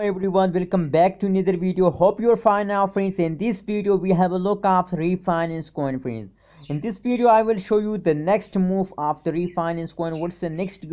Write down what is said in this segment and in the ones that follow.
everyone, welcome back to another video. Hope you're fine now, friends. In this video we have a look of refinance coin, friends. In this video I will show you the next move of the refinance coin. What's the next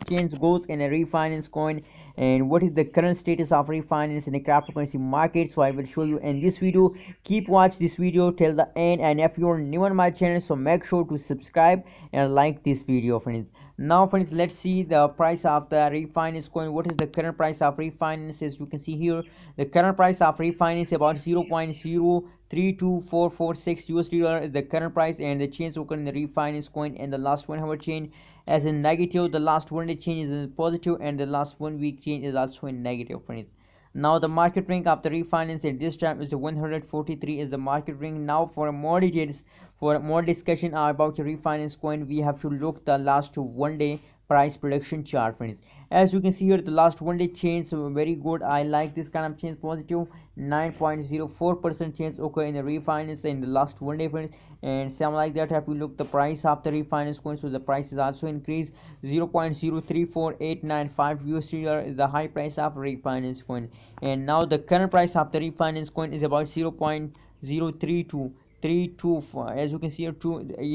change goes in a refinance coin, and what is the current status of refinance in the cryptocurrency market. So I will show you in this video. Keep watch this video till the end, and if you're new on my channel, so make sure to subscribe and like this video, friends. Now friends, let's see the price of the refinance coin. What is the current price of refinance? As you can see here, the current price of refinance about 0.032446 USD dollar is the current price, and the change occurred in the refinance coin in the last 1 hour change as in negative, the last 1 day change is in positive, and the last 1 week change is also in negative, friends. Now the market rank of the refinance at this time is the 143 is the market rank. Now for more details, for more discussion about the refinance coin, we have to look the last 1 day price prediction chart, friends. As you can see here, the last 1 day change very good. I like this kind of change, positive 9.04% change occur in the refinance in the last 1 day, friends. And same like that, if you look the price of the refinance coin, so the price is also increased 0.034895 USD dollar is the high price of refinance coin. And now the current price of the refinance coin is about 0.032324. As you can see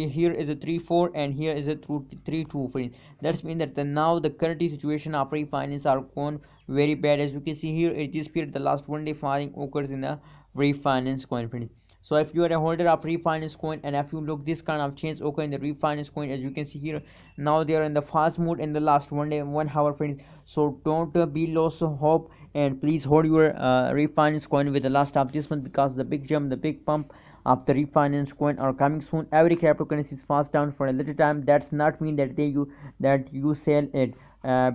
here is a 34 and here is a 32, friends. That's mean that now the current situation of refinance are gone very bad. As you can see here, it is period the last 1 day falling occurs in the refinance coin, friends. So if you are a holder of refinance coin, and if you look this kind of change occur in the refinance coin, as you can see here, now they are in the fast mode in the last 1 day 1 hour, friends. So don't be lost hope, and please hold your refinance coin with the last of this month, because the big jump, the big pump of the refinance coin are coming soon. Every cryptocurrency is fast down for a little time. That's not mean that you sell it.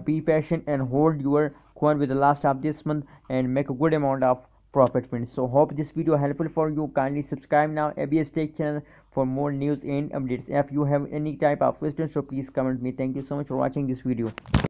Be patient and hold your coin with the last of this month and make a good amount of profit, friends. So hope this video helpful for you. Kindly subscribe now ABS Tech channel for more news and updates. If you have any type of questions, so please comment me. Thank you so much for watching this video.